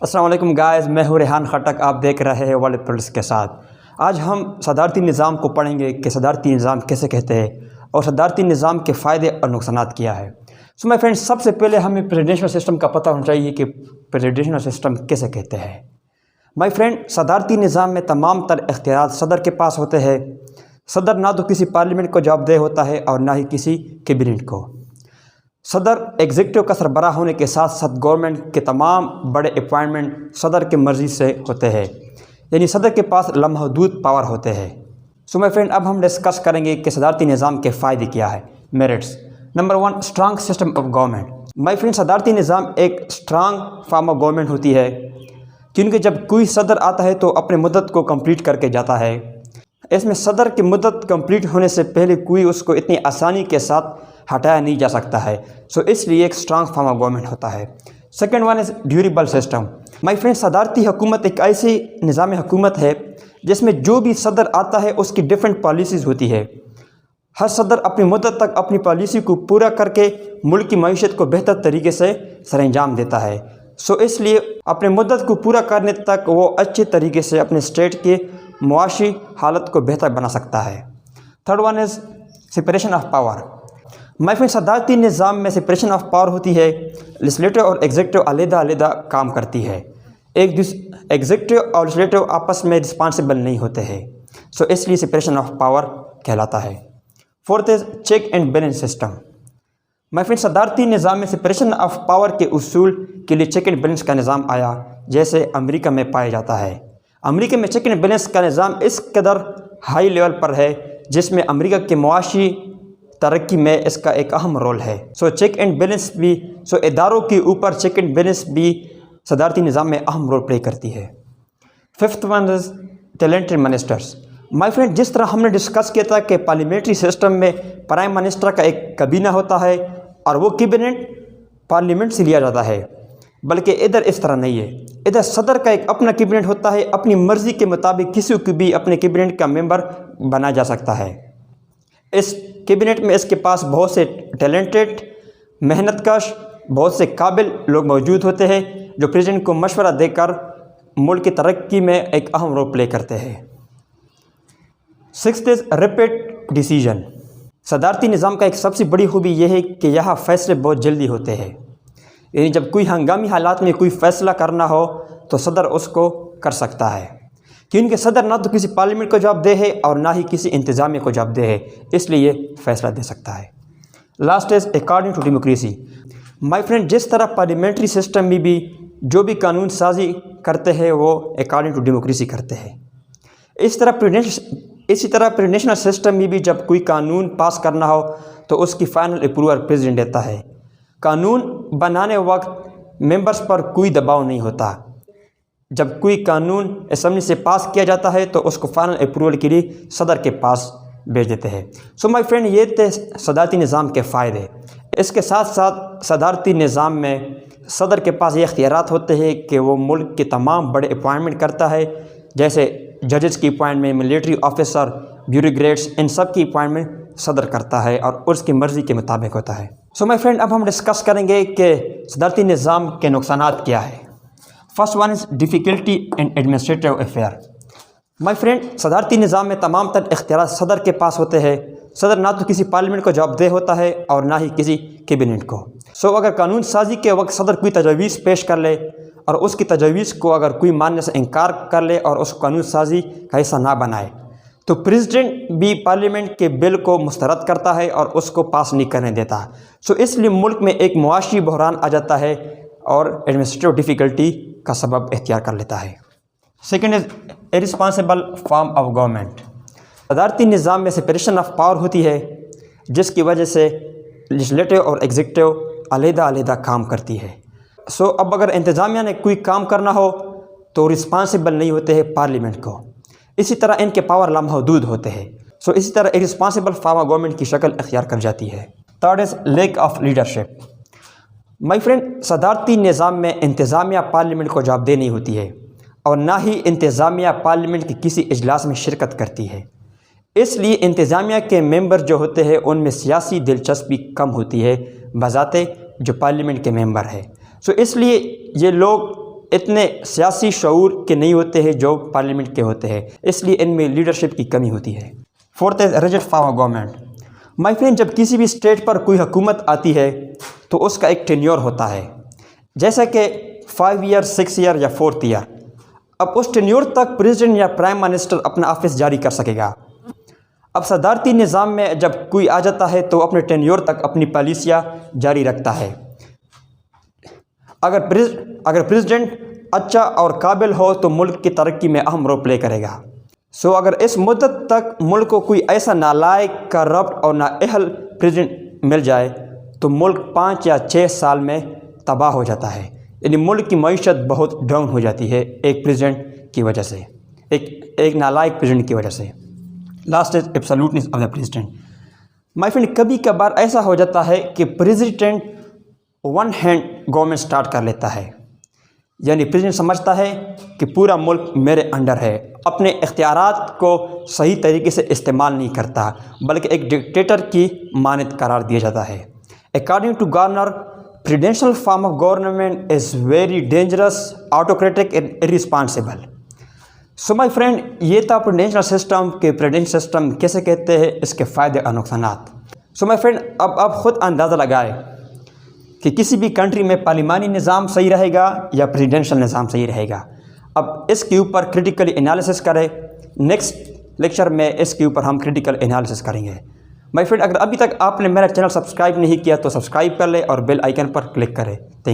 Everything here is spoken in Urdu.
السلام علیکم گائز، میں ہوں ریحان خٹک، آپ دیکھ رہے ہیں ورلڈ پولیٹکس کے ساتھ۔ آج ہم صدارتی نظام کو پڑھیں گے کہ صدارتی نظام کیسے کہتے ہیں اور صدارتی نظام کے فائدے اور نقصانات کیا ہے۔ سو مائی فرینڈ، سب سے پہلے ہمیں پریزیڈنشل سسٹم کا پتہ ہونا چاہیے کہ پریزیڈنشل سسٹم کیسے کہتے ہیں۔ مائی فرینڈ، صدارتی نظام میں تمام تر اختیارات صدر کے پاس ہوتے ہیں۔ صدر نہ تو کسی پارلیمنٹ کو جواب دہ ہوتا ہے اور نہ ہی کسی کیبنٹ کو۔ صدر ایگزیکٹو کا سربراہ ہونے کے ساتھ ساتھ گورنمنٹ کے تمام بڑے اپوائنٹمنٹ صدر کی مرضی سے ہوتے ہیں، یعنی صدر کے پاس لامحدود پاور ہوتے ہیں۔ سو مائی فرینڈ، اب ہم ڈسکس کریں گے کہ صدارتی نظام کے فائدے کیا ہے، merits. Number 1، strong system of government. My friend, صدارتی نظام ایک اسٹرانگ فارم آف گورنمنٹ ہوتی ہے، کیونکہ جب کوئی صدر آتا ہے تو اپنے مدت کو کمپلیٹ کر کے جاتا ہے۔ اس میں صدر کی مدت کمپلیٹ ہونے سے پہلے کوئی اس کو اتنی آسانی کے ساتھ ہٹایا نہیں جا سکتا ہے، سو اس لیے ایک اسٹرانگ فارم آف گورنمنٹ ہوتا ہے۔ Second one is durable system. My friend, صدارتی حکومت ایک ایسی نظام حکومت ہے جس میں جو بھی صدر آتا ہے اس کی ڈفرینٹ پالیسیز ہوتی ہے۔ ہر صدر اپنی مدت تک اپنی پالیسی کو پورا کر کے ملک کی معیشت کو بہتر طریقے سے سر انجام دیتا ہے، سو اس لیے اپنے مدت کو پورا کرنے تک وہ اچھے طریقے سے اپنے اسٹیٹ کے معاشی حالت کو بہتر بنا سکتا ہے۔ Third one is separation of power. My friend, صدارتی نظام میں سپریشن آف پاور ہوتی ہے۔ لیجسلیٹو اور ایگزیکٹو علیحدہ علیحدہ کام کرتی ہے، ایگزیکٹو اور لیجسلیٹو آپس میں رسپانسبل نہیں ہوتے ہیں، سو اس لیے سپریشن آف پاور کہلاتا ہے۔ Fourth is check and balance system. My friend, صدارتی نظام میں سپریشن آف پاور کے اصول کے لیے چیک اینڈ بیلنس کا نظام آیا، جیسے امریکہ میں پایا جاتا ہے۔ امریکہ میں چیک اینڈ بیلنس کا نظام اس قدر ہائی لیول پر ہے جس میں امریکہ کے معاشی ترقی میں اس کا ایک اہم رول ہے، سو چیک اینڈ بیلنس بھی اداروں کے اوپر چیک اینڈ بیلنس بھی صدارتی نظام میں اہم رول پلے کرتی ہے۔ Fifth one is talented ministers. My friend, جس طرح ہم نے ڈسکس کیا تھا کہ پارلیمنٹری سسٹم میں پرائم منسٹر کا ایک کابینہ ہوتا ہے اور وہ کیبنٹ پارلیمنٹ سے لیا جاتا ہے، بلکہ ادھر اس طرح نہیں ہے۔ ادھر صدر کا ایک اپنا کیبنٹ ہوتا ہے، اپنی مرضی کے مطابق کسی کو بھی اپنے کیبنٹ کا ممبر بنا جا سکتا ہے۔ اس کیبنٹ میں اس کے پاس بہت سے ٹیلنٹڈ، محنت کش، بہت سے قابل لوگ موجود ہوتے ہیں جو پریزیڈنٹ کو مشورہ دے کر ملک کی ترقی میں ایک اہم رول پلے کرتے ہیں۔ سکستھ از ریپڈ ڈیسیژن۔ صدارتی نظام کا ایک سب سے بڑی خوبی یہ ہے کہ یہاں فیصلے بہت جلدی ہوتے ہیں، یعنی جب کوئی ہنگامی حالات میں کوئی فیصلہ کرنا ہو تو صدر اس کو کر سکتا ہے، کیونکہ صدر نہ تو کسی پارلیمنٹ کو جواب دہ ہے اور نہ ہی کسی انتظامیہ کو جواب دہ ہے، اس لیے فیصلہ دے سکتا ہے۔ Last is according to democracy. My friend, جس طرح پارلیمنٹری سسٹم میں بھی جو بھی قانون سازی کرتے ہیں وہ اکارڈنگ ٹو ڈیموکریسی کرتے ہیں، اسی طرح پریزیڈنشل سسٹم میں بھی جب کوئی قانون پاس کرنا ہو تو اس کی فائنل اپروول پریزیڈنٹ دیتا ہے۔ قانون بنانے وقت ممبرس پر کوئی دباؤ نہیں ہوتا۔ جب کوئی قانون اسمبلی سے پاس کیا جاتا ہے تو اس کو فائنل اپروول کے لیے صدر کے پاس بھیج دیتے ہیں۔ سو مائی فرینڈ، یہ تھے صدارتی نظام کے فائدے۔ اس کے ساتھ ساتھ صدارتی نظام میں صدر کے پاس یہ اختیارات ہوتے ہیں کہ وہ ملک کے تمام بڑے اپوائنٹمنٹ کرتا ہے، جیسے ججز کی اپوائنٹمنٹ، ملٹری آفیسر، بیوروکریٹس، ان سب کی اپوائنٹمنٹ صدر کرتا ہے اور اس کی مرضی کے مطابق ہوتا ہے۔ سو مائی فرینڈ، اب ہم ڈسکس کریں گے کہ صدارتی نظام کے نقصانات کیا ہے۔ First one is difficulty in administrative affair. My friend, صدارتی نظام میں تمام تر اختیارات صدر کے پاس ہوتے ہیں۔ صدر نہ تو کسی پارلیمنٹ کو جواب دہ ہوتا ہے اور نہ ہی کسی کیبنٹ کو۔ سو اگر قانون سازی کے وقت صدر کوئی تجویز پیش کر لے اور اس کی تجویز کو اگر کوئی ماننے سے انکار کر لے اور اس قانون سازی کا حصہ نہ بنائے تو پریزیڈنٹ بھی پارلیمنٹ کے بل کو مسترد کرتا ہے اور اس کو پاس نہیں کرنے دیتا۔ سو اس لیے ملک میں ایک معاشی بحران آ جاتا ہے اور ایڈمنسٹریٹو ڈیفیکلٹی کا سبب اختیار کر لیتا ہے۔ Second is irresponsible form of government. صدارتی نظام میں سپریشن آف پاور ہوتی ہے، جس کی وجہ سے لیجسلیٹو اور ایگزیکٹو علیحدہ علیحدہ کام کرتی ہے۔ سو اب اگر انتظامیہ نے کوئی کام کرنا ہو تو رسپانسبل نہیں ہوتے ہیں پارلیمنٹ کو، اسی طرح ان کے پاور لامحدود ہوتے ہیں، سو اسی طرح ارسپانسبل فارم آف گورنمنٹ کی شکل اختیار کر جاتی ہے۔ Third is lack of leadership. My friend, صدارتی نظام میں انتظامیہ پارلیمنٹ کو جواب دہ نہیں ہوتی ہے اور نہ ہی انتظامیہ پارلیمنٹ کے کسی اجلاس میں شرکت کرتی ہے، اس لیے انتظامیہ کے ممبر جو ہوتے ہیں ان میں سیاسی دلچسپی کم ہوتی ہے بذات جو پارلیمنٹ کے ممبر ہے۔ سو اس لیے یہ لوگ اتنے سیاسی شعور کے نہیں ہوتے ہیں جو پارلیمنٹ کے ہوتے ہیں، اس لیے ان میں لیڈرشپ کی کمی ہوتی ہے۔ فورتھ ہے rigid form of government. My friend, جب کسی بھی اسٹیٹ پر کوئی حکومت آتی ہے تو اس کا ایک ٹینیور ہوتا ہے، جیسا کہ 5 ایئر، 6 ایئر یا 4 ایئر۔ اب اس ٹینیور تک پریزیڈنٹ یا پرائم منسٹر اپنا آفس جاری کر سکے گا۔ اب صدارتی نظام میں جب کوئی آ جاتا ہے تو اپنے ٹینیور تک اپنی پالیسیاں جاری رکھتا ہے۔ اگر پریزیڈنٹ اچھا اور قابل ہو تو ملک کی ترقی میں اہم رول پلے کرے گا۔ اگر اس مدت تک ملک کو کوئی ایسا نالائق، کرپٹ اور نااہل پریزیڈنٹ مل جائے تو ملک 5 یا 6 سال میں تباہ ہو جاتا ہے، یعنی ملک کی معیشت بہت ڈاؤن ہو جاتی ہے ایک پریزیڈنٹ کی وجہ سے، ایک نالائق پریزیڈنٹ کی وجہ سے۔ Last is absoluteness of the president. My friend, کبھی کبھار ایسا ہو جاتا ہے کہ president one hand government start کر لیتا ہے، یعنی پریزیڈنٹ سمجھتا ہے کہ پورا ملک میرے انڈر ہے، اپنے اختیارات کو صحیح طریقے سے استعمال نہیں کرتا بلکہ ایک ڈکٹیٹر کی مانند قرار دیا جاتا ہے۔ According to Garner, presidential form of government is very dangerous, autocratic and irresponsible. My friend, یہ تھا پریزیڈنشل سسٹم کہ پریزیڈنشل سسٹم کیسے کہتے ہیں، اس کے فائدے اور نقصانات۔ مائی فرینڈ، اب آپ خود اندازہ لگائیں کہ کسی بھی کنٹری میں پارلیمانی نظام صحیح رہے گا یا پریزیڈنشل نظام صحیح رہے گا۔ اب اس کے اوپر کریٹیکلی انالیسس کریں، نیکسٹ لیکچر میں اس کے اوپر ہم کریٹیکل انالیسس کریں گے۔ مائی فرینڈ، اگر ابھی تک آپ نے میرا چینل سبسکرائب نہیں کیا تو سبسکرائب کر لیں اور بیل آئیکن پر کلک کریں۔ Thank you.